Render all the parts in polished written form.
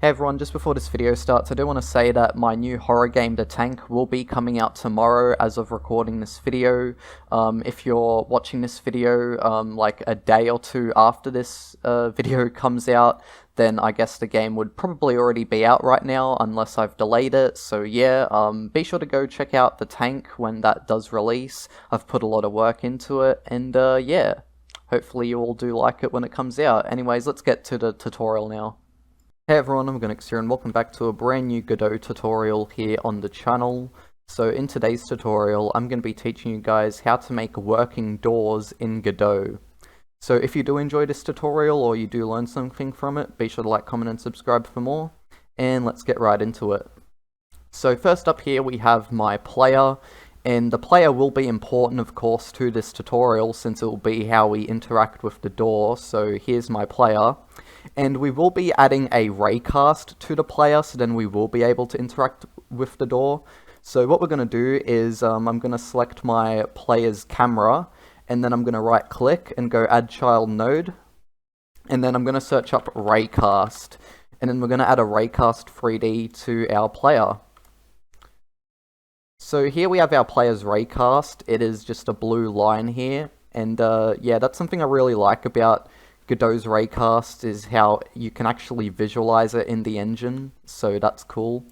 Hey everyone, just before this video starts, I do want to say that my new horror game, The Tank, will be coming out tomorrow as of recording this video. If you're watching this video like a day or two after this video comes out, then I guess the game would probably already be out right now, unless I've delayed it. So yeah, be sure to go check out The Tank when that does release. I've put a lot of work into it, and yeah, hopefully you all do like it when it comes out. Anyways, let's get to the tutorial now. Hey everyone, Omogonix here and welcome back to a brand new Godot tutorial here on the channel. So in today's tutorial, I'm going to be teaching you guys how to make working doors in Godot. So if you do enjoy this tutorial or you do learn something from it, be sure to like, comment and subscribe for more. And let's get right into it. So first up here we have my player. And the player will be important, of course, to this tutorial since it will be how we interact with the door. So here's my player. And we will be adding a raycast to the player, so then we will be able to interact with the door. So what we're going to do is I'm going to select my player's camera, and then I'm going to right click and go add child node. And then I'm going to search up raycast. And then we're going to add a raycast 3D to our player. So here we have our player's raycast. It is just a blue line here. And yeah, that's something I really like about Godot's raycast, is how you can actually visualize it in the engine, so that's cool.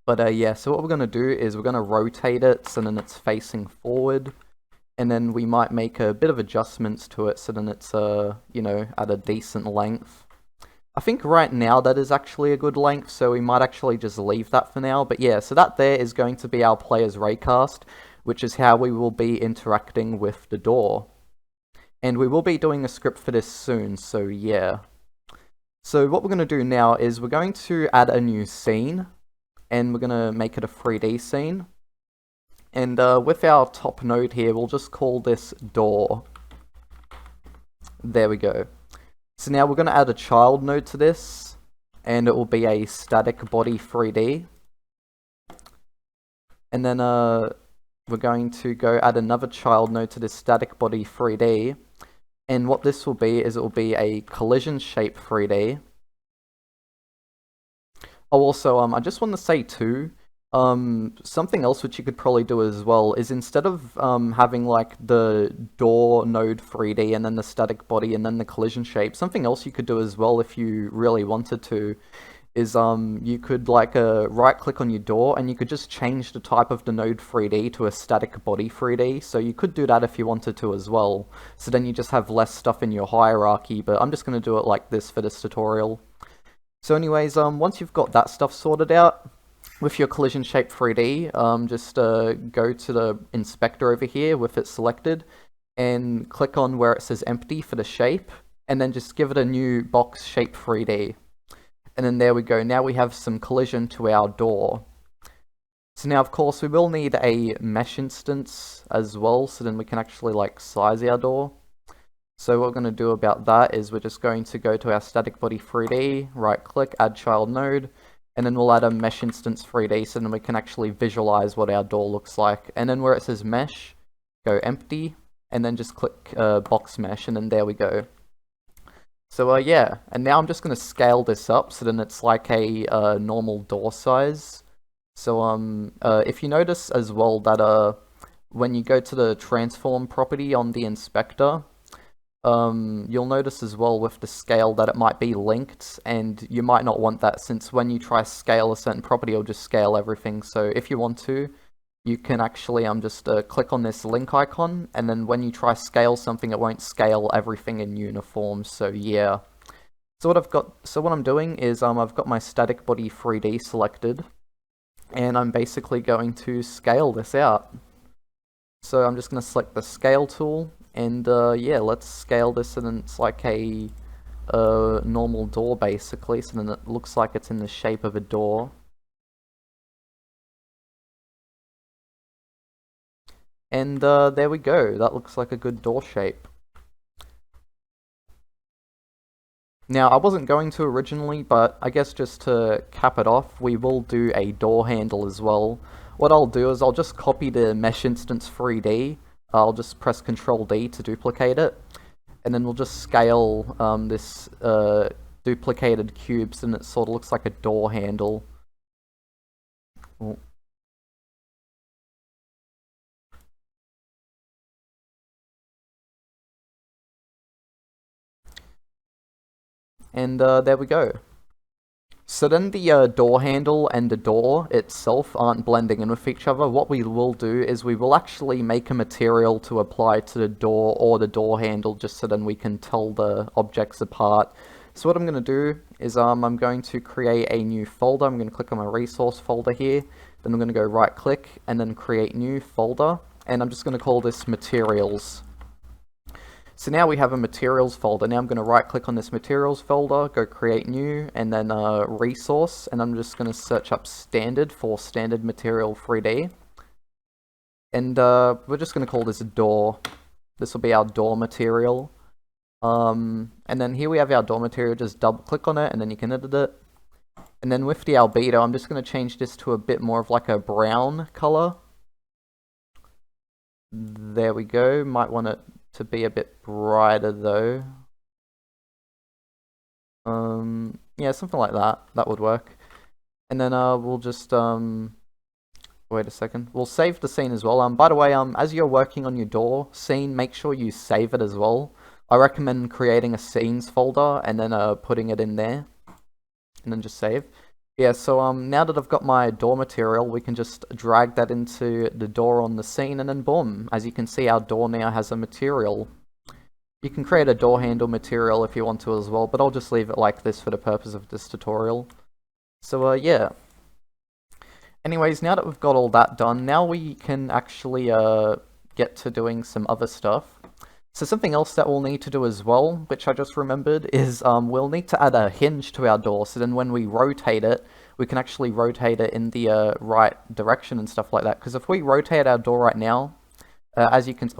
But yeah, so what we're going to do is we're going to rotate it so then it's facing forward, and then we might make a bit of adjustments to it so then it's you know, at a decent length. I think right now that is actually a good length, so we might actually just leave that for now. But yeah, so that there is going to be our player's raycast, which is how we will be interacting with the door. And we will be doing a script for this soon, so yeah. So what we're going to do now is we're going to add a new scene, and we're going to make it a 3D scene. And with our top node here, we'll just call this door. There we go. So now we're going to add a child node to this, and it will be a static body 3D. And then we're going to go add another child node to this static body 3D. And what this will be is it will be a collision shape 3D. Oh, also, I just want to say too, something else which you could probably do as well is instead of having like the door node 3D and then the static body and then the collision shape, something else you could do as well if you really wanted to is you could like right click on your door and you could just change the type of the node 3D to a static body 3D. So you could do that if you wanted to as well. So then you just have less stuff in your hierarchy, but I'm just going to do it like this for this tutorial. So anyways, once you've got that stuff sorted out with your collision shape 3D, just go to the inspector over here with it selected and click on where it says empty for the shape, and then just give it a new box shape 3D. And then there we go, now we have some collision to our door. So now of course we will need a mesh instance as well, so then we can actually like size our door. So what we're going to do about that is we're just going to go to our static body 3D, right click, add child node, and then we'll add a mesh instance 3D so then we can actually visualize what our door looks like. And then where it says mesh, go empty, and then just click box mesh, and then there we go. So yeah, and now I'm just going to scale this up so then it's like a normal door size. So if you notice as well that when you go to the transform property on the inspector, you'll notice as well with the scale that it might be linked, and you might not want that since when you try scale a certain property it'll just scale everything. So if you want to, you can actually just click on this link icon, and then when you try scale something, it won't scale everything in uniform. So yeah. So what I'm doing is I've got my static body 3D selected, and I'm basically going to scale this out. So I'm just going to select the scale tool, and yeah, let's scale this, and then it's like a normal door basically. So then it looks like it's in the shape of a door. And there we go, that looks like a good door shape. Now, I wasn't going to originally, but I guess just to cap it off, we will do a door handle as well. What I'll do is I'll just copy the mesh instance 3D, I'll just press Ctrl D to duplicate it, and then we'll just scale this duplicated cubes, and it sort of looks like a door handle. Oh. And there we go. So then the door handle and the door itself aren't blending in with each other. What we will do is we will actually make a material to apply to the door or the door handle, just so then we can tell the objects apart. So what I'm going to do is I'm going to create a new folder. I'm going to click on my resource folder here. Then I'm going to go right click and then create new folder. And I'm just going to call this materials. So now we have a materials folder. Now I'm going to right click on this materials folder, go create new, and then resource, and I'm just going to search up standard for standard material 3D. And we're just going to call this door. This will be our door material. And then here we have our door material, just double click on it and then you can edit it. And then with the albedo, I'm just going to change this to a bit more of like a brown color. There we go. Might want it to be a bit brighter though. Yeah, something like that. That would work. And then we'll just wait a second. We'll save the scene as well. By the way, as you're working on your door scene, make sure you save it as well. I recommend creating a scenes folder and then putting it in there, and then just save. Yeah, so now that I've got my door material, we can just drag that into the door on the scene, and then boom, as you can see, our door now has a material. You can create a door handle material if you want to as well, but I'll just leave it like this for the purpose of this tutorial. So yeah. Anyways, now that we've got all that done, now we can actually get to doing some other stuff. So something else that we'll need to do as well, which I just remembered, is we'll need to add a hinge to our door, so then when we rotate it, we can actually rotate it in the right direction and stuff like that. Because if we rotate our door right now, as you can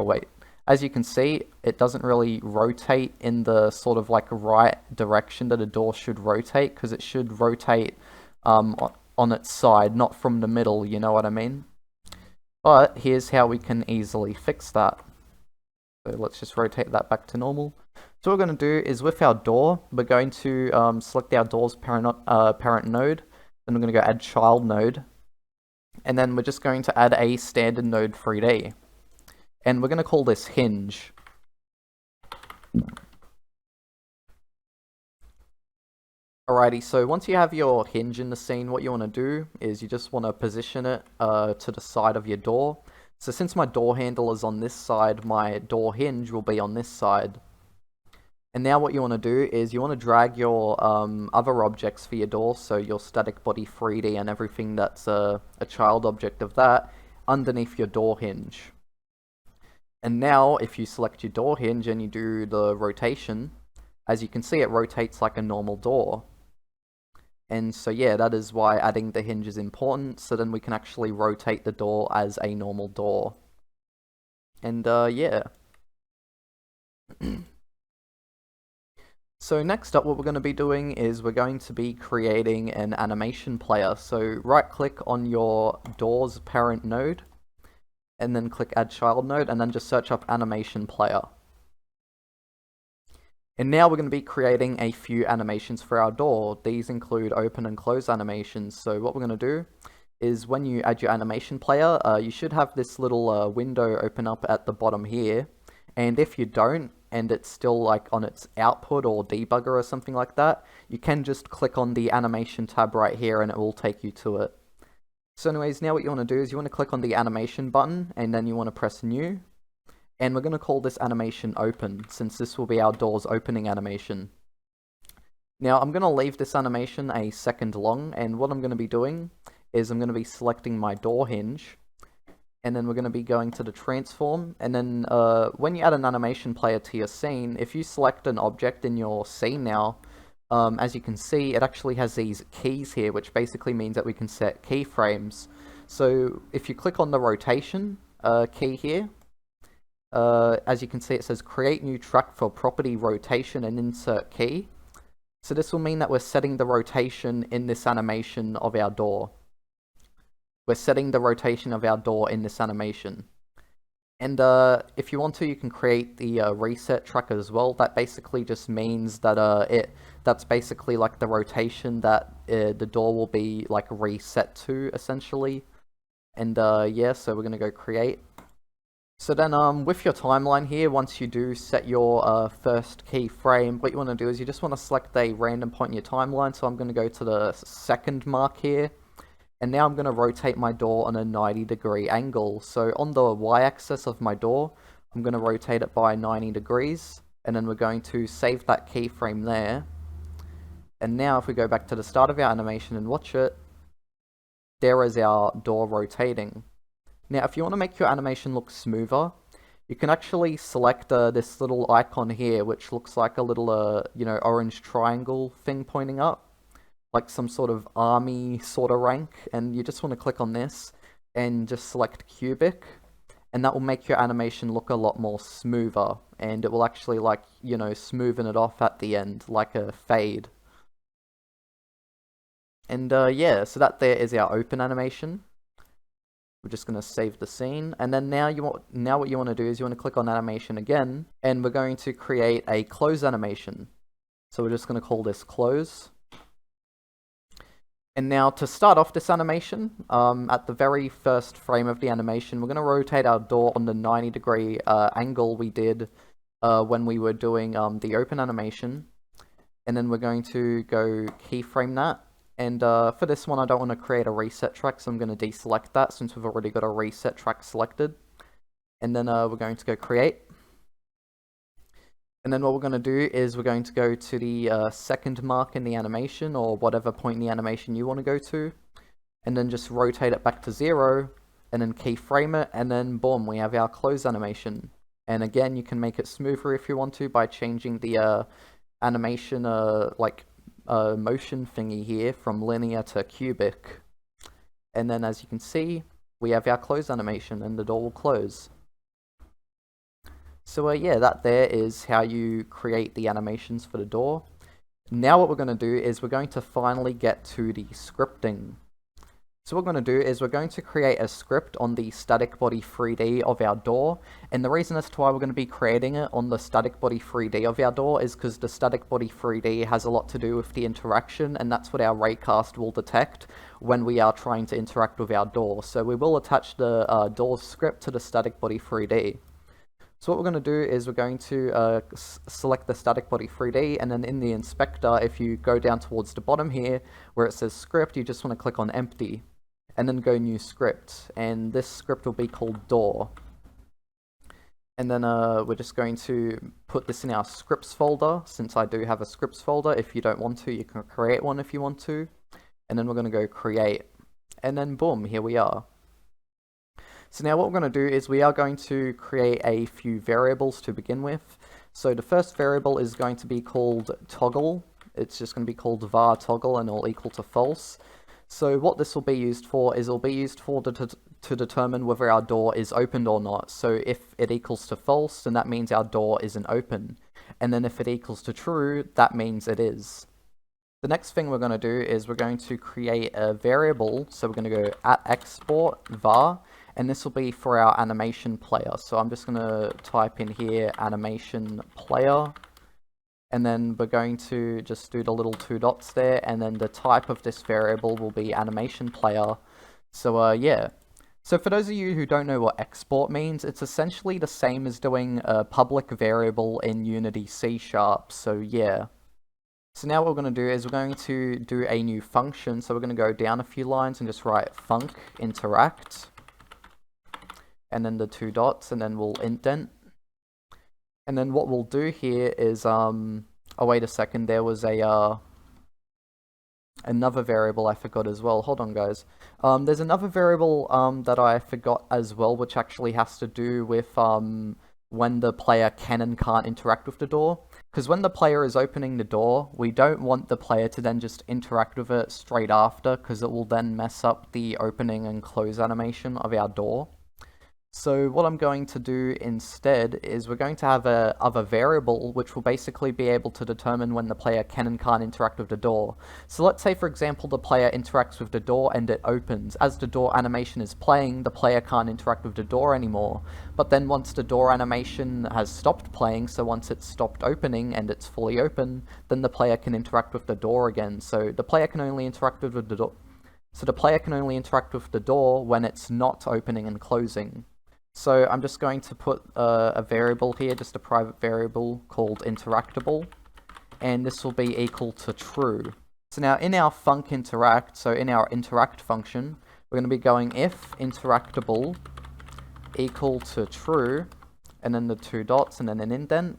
see, it doesn't really rotate in the sort of like right direction that a door should rotate, because it should rotate on its side, not from the middle, you know what I mean? But here's how we can easily fix that. So let's just rotate that back to normal. So what we're going to do is with our door, we're going to select our door's parent node. Then we're going to go add child node. And then we're just going to add a standard node 3D. And we're going to call this hinge. Alrighty, so once you have your hinge in the scene, what you want to do is you just want to position it to the side of your door. So since my door handle is on this side, my door hinge will be on this side. And now what you want to do is you want to drag your other objects for your door, so your static body 3D and everything that's a child object of that, underneath your door hinge. And now if you select your door hinge and you do the rotation, as you can see, it rotates like a normal door. And so yeah, that is why adding the hinge is important, so then we can actually rotate the door as a normal door. And yeah. So next up, what we're going to be doing is we're going to be creating an animation player. So right click on your door's parent node, and then click add child node, and then just search up animation player. And now we're going to be creating a few animations for our door. These include open and close animations. So what we're going to do is when you add your animation player, you should have this little window open up at the bottom here. And if you don't, and it's still like on its output or debugger or something like that, you can just click on the animation tab right here and it will take you to it. So anyways, now what you want to do is you want to click on the animation button and then you want to press new. And we're going to call this animation open, since this will be our door's opening animation. Now I'm going to leave this animation a second long, and what I'm going to be doing is I'm going to be selecting my door hinge, and then we're going to be going to the transform, and then when you add an animation player to your scene, if you select an object in your scene now, as you can see, it actually has these keys here, which basically means that we can set keyframes. So if you click on the rotation key here, as you can see, it says create new track for property rotation and insert key. So this will mean that we're setting the rotation in this animation of our door. We're setting the rotation of our door in this animation. And if you want to, you can create the reset tracker as well. That basically just means that that's basically like the rotation that the door will be like reset to, essentially. And yeah, so we're gonna go create. So then with your timeline here, once you do set your first keyframe, what you want to do is you just want to select a random point in your timeline. So I'm going to go to the second mark here. And now I'm going to rotate my door on a 90-degree angle. So on the y-axis of my door, I'm going to rotate it by 90 degrees. And then we're going to save that keyframe there. And now if we go back to the start of our animation and watch it, there is our door rotating. Now if you want to make your animation look smoother, you can actually select this little icon here, which looks like a little, orange triangle thing pointing up, like some sort of army sort of rank, and you just want to click on this and just select cubic, and that will make your animation look a lot more smoother, and it will actually smoothen it off at the end like a fade. And yeah, so that there is our open animation. We're just going to save the scene, and then now what you want to do is you want to click on animation again, and we're going to create a close animation. So we're just going to call this close. And now to start off this animation, at the very first frame of the animation, we're going to rotate our door on the 90-degree angle we did when we were doing the open animation. And then we're going to go keyframe that. And for this one, I don't want to create a reset track, so I'm going to deselect that since we've already got a reset track selected. And then we're going to go create. And then what we're going to do is we're going to go to the second mark in the animation, or whatever point in the animation you want to go to, and then just rotate it back to 0, and then keyframe it, and then boom, we have our close animation. And again, you can make it smoother if you want to by changing the animation motion thingy here from linear to cubic. And then as you can see, we have our close animation and the door will close. So yeah, that there is how you create the animations for the door. Now what we're going to do is we're going to finally get to the scripting. So what we're going to do is we're going to create a script on the static body 3D of our door. And the reason as to why we're going to be creating it on the static body 3D of our door is because the static body 3D has a lot to do with the interaction, and that's what our raycast will detect when we are trying to interact with our door. So we will attach the door script to the static body 3D. So what we're going to do is we're going to select the static body 3D, and then in the inspector, if you go down towards the bottom here, where it says script, you just want to click on empty, and then go new script, and this script will be called door. And then we're just going to put this in our scripts folder, since I do have a scripts folder. If you don't want to, you can create one if you want to. And then we're going to go create, and then boom, here we are. So now what we're going to do is we are going to create a few variables to begin with. So the first variable is going to be called toggle. It's just going to be called var toggle, and it'll equal to false. So what this will be used for is it'll be used for to determine whether our door is opened or not. So if it equals to false, then that means our door isn't open. And then if it equals to true, that means it is. The next thing we're going to do is we're going to create a variable. So we're going to go @export var. And this will be for our animation player. So I'm just going to type in here animation player. And then we're going to just do the little 2 dots there. And then the type of this variable will be animation player. So yeah. So for those of you who don't know what export means, it's essentially the same as doing a public variable in Unity C#. So yeah. So now what we're going to do is we're going to do a new function. So we're going to go down a few lines and just write func interact. And then the 2 dots, and then we'll indent. And then what we'll do here is, oh wait a second, there was a, another variable I forgot as well. Hold on guys. There's another variable that I forgot as well, which actually has to do with when the player can and can't interact with the door. Because when the player is opening the door, we don't want the player to then just interact with it straight after, because it will then mess up the opening and close animation of our door. So what I'm going to do instead is we're going to have a other variable which will basically be able to determine when the player can and can't interact with the door. So let's say for example the player interacts with the door and it opens. As the door animation is playing, the player can't interact with the door anymore. But then once the door animation has stopped playing, so once it's stopped opening and it's fully open, then the player can interact with the door again. So the player can only interact with the door. So the player can only interact with the door when it's not opening and closing. So I'm just going to put a variable here, just a private variable called interactable, and this will be equal to true. So now in our func interact, so in our interact function, we're going to be going if interactable equal to true, and then the two dots and then an indent,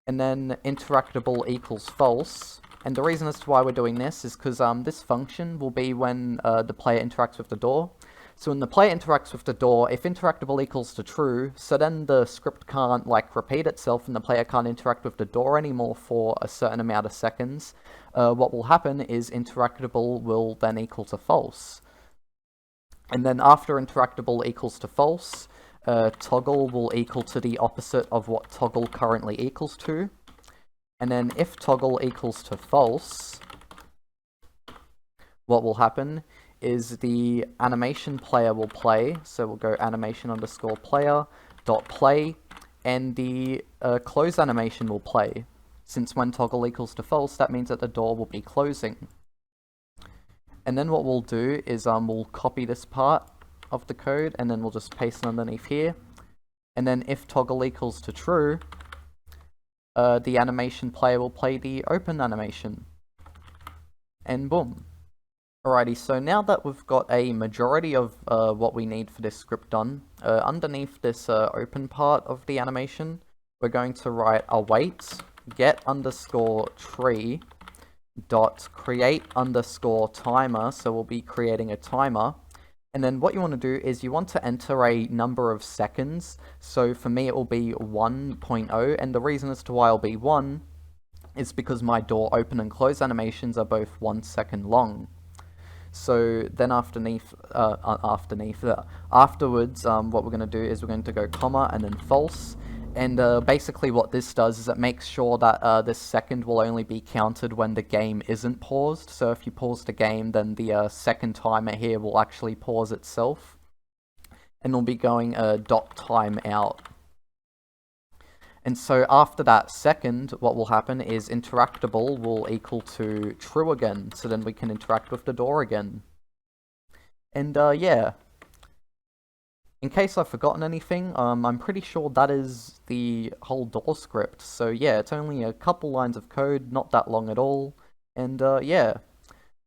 and then interactable equals false. And the reason as to why we're doing this is because this function will be when the player interacts with the door. So when the player interacts with the door, if interactable equals to true, so then the script can't like repeat itself and the player can't interact with the door anymore for a certain amount of seconds. What will happen is interactable will then equal to false. And then after interactable equals to false, toggle will equal to the opposite of what toggle currently equals to. And then if toggle equals to false, what will happen is the animation player will play, so we'll go animation underscore player dot play, and the close animation will play. Since when toggle equals to false, that means that the door will be closing. And then what we'll do is we'll copy this part of the code, and then we'll just paste it underneath here. And then if toggle equals to true, the animation player will play the open animation. And boom. Alrighty, so now that we've got a majority of what we need for this script done, underneath this open part of the animation, we're going to write await get underscore tree dot create underscore timer, so we'll be creating a timer. And then what you want to do is you want to enter a number of seconds, so for me it will be 1.0, and the reason as to why it'll be 1 is because my door open and close animations are both 1 second long. So then afterwards, what we're going to do is we're going to go comma and then false, and basically what this does is it makes sure that this second will only be counted when the game isn't paused. So if you pause the game, then the second timer here will actually pause itself, and we'll be going dot time out. And so after that second, what will happen is interactable will equal to true again, so then we can interact with the door again. And yeah, in case I've forgotten anything, I'm pretty sure that is the whole door script. So yeah, it's only a couple lines of code, not that long at all. And yeah,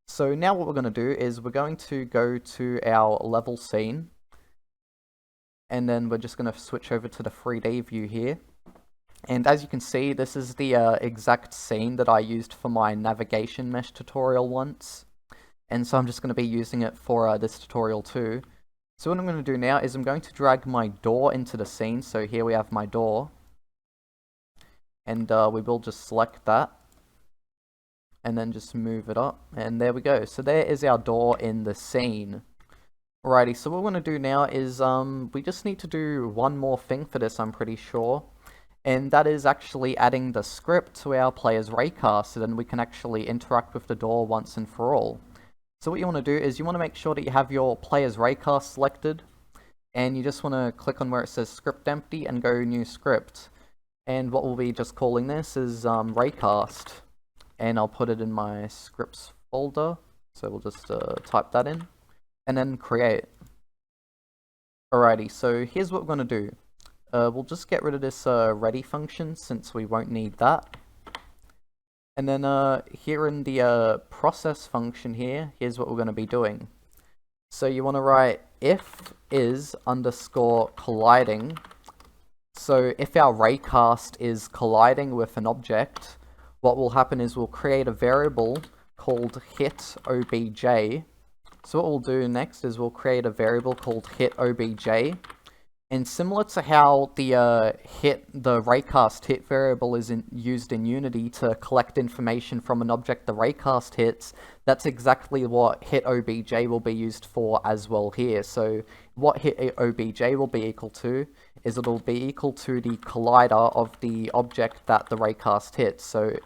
so now what we're going to do is we're going to go to our level scene, and then we're just going to switch over to the 3D view here. And as you can see, this is the exact scene that I used for my navigation mesh tutorial once. And so I'm just going to be using it for this tutorial too. So what I'm going to do now is I'm going to drag my door into the scene. So here we have my door. And we will just select that. And then just move it up. And there we go. So there is our door in the scene. Alrighty, so what we're going to do now is we just need to do one more thing for this, I'm pretty sure. And that is actually adding the script to our player's raycast, so then we can actually interact with the door once and for all. So what you want to do is you want to make sure that you have your player's raycast selected, and you just want to click on where it says script empty and go new script. And what we'll be just calling this is raycast, and I'll put it in my scripts folder, so we'll just type that in, and then create. Alrighty, so here's what we're going to do. We'll just get rid of this ready function since we won't need that. And then here in the process function here, here's what we're going to be doing. So you want to write if is underscore colliding. So if our raycast is colliding with an object, what will happen is we'll create a variable called hit obj. So what we'll do next is we'll create a variable called hit obj. And similar to how the raycast hit variable is used in Unity to collect information from an object the raycast hits, that's exactly what hit obj will be used for as well here. So what hit obj will be equal to is it'll be equal to the collider of the object that the raycast hits. So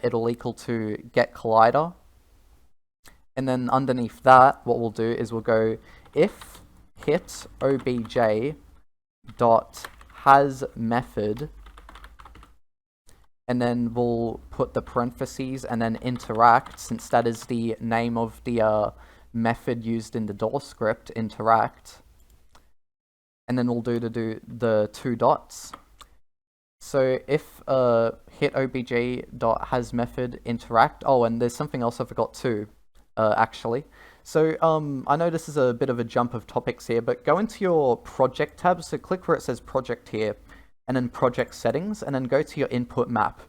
it'll equal to get collider. And then underneath that, what we'll do is we'll go if hit obj dot has method, and then we'll put the parentheses and then interact, since that is the name of the method used in the door script, interact, and then we'll do the 2 dots. So if hit obj dot has method interact, oh, and there's something else I forgot too, actually. So I know this is a bit of a jump of topics here, but go into your project tab, so click where it says project here, and then project settings, and then go to your input map.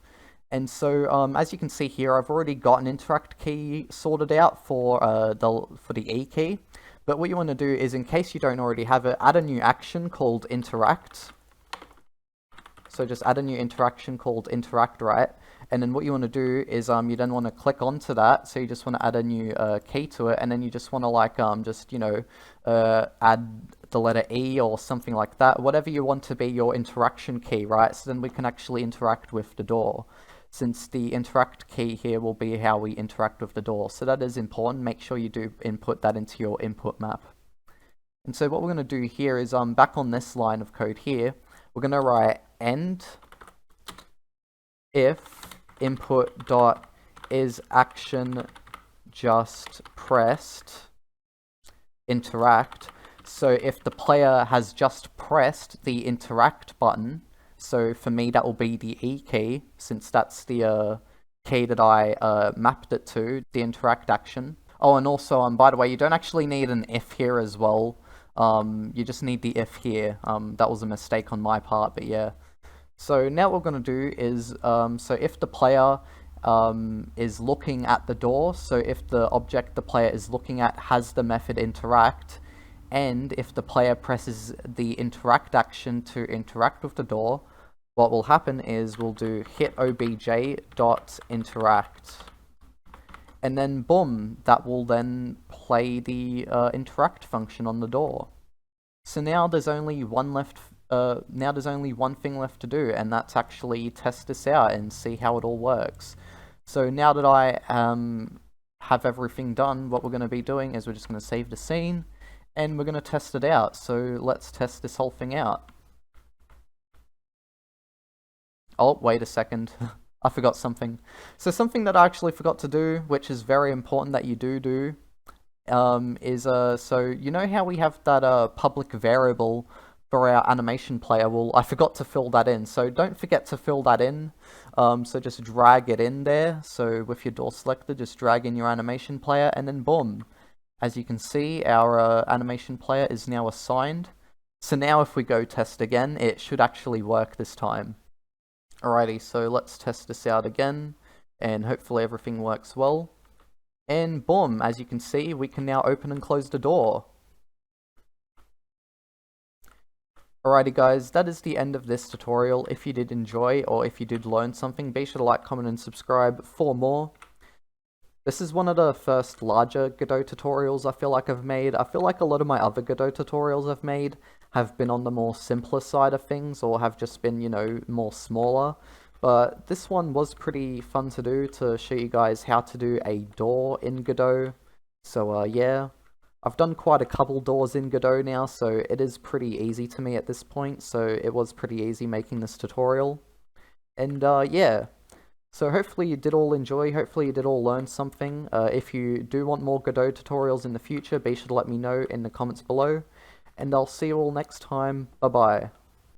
And so as you can see here, I've already got an interact key sorted out for the E key, but what you want to do is, in case you don't already have it, add a new action called interact. So just add a new interaction called interact, right? And then what you want to do is you then want to click onto that. So you just want to add a new key to it, and then you just want to like add the letter E or something like that, whatever you want to be your interaction key, right? So then we can actually interact with the door, since the interact key here will be how we interact with the door. So that is important. Make sure you do input that into your input map. And so what we're going to do here is back on this line of code here, we're going to write end if input dot is action just pressed interact. So if the player has just pressed the interact button, so for me that will be the E key, since that's the key that I mapped it to, the interact action. Oh, and also by the way, you don't actually need an if here as well. You just need the if here. That was a mistake on my part, but yeah. So now what we're going to do is, so if the player is looking at the door, so if the object the player is looking at has the method interact, and if the player presses the interact action to interact with the door, what will happen is we'll do hit obj dot interact. And then boom, that will then play the interact function on the door. So now there's only one thing left to do, and that's actually test this out and see how it all works. So now that I have everything done, what we're going to be doing is we're just going to save the scene, and we're going to test it out. So let's test this whole thing out. Oh, wait a second. I forgot something. So something that I actually forgot to do, which is very important that you do, is so you know how we have that public variable for our animation player? Well, I forgot to fill that in, so don't forget to fill that in. So just drag it in there. So with your door selected, just drag in your animation player, and then boom. As you can see, our animation player is now assigned. So now if we go test again, it should actually work this time. Alrighty, so let's test this out again, and hopefully everything works well. And boom, as you can see, we can now open and close the door. Alrighty guys, that is the end of this tutorial. If you did enjoy, or if you did learn something, be sure to like, comment, and subscribe for more. This is one of the first larger Godot tutorials I feel like I've made. I feel like a lot of my other Godot tutorials I've made have been on the more simpler side of things, or have just been, you know, more smaller. But this one was pretty fun to do, to show you guys how to do a door in Godot. So yeah, I've done quite a couple doors in Godot now, so it is pretty easy to me at this point. So it was pretty easy making this tutorial. And yeah. So hopefully you did all enjoy, hopefully you did all learn something. If you do want more Godot tutorials in the future, be sure to let me know in the comments below. And I'll see you all next time. Bye bye.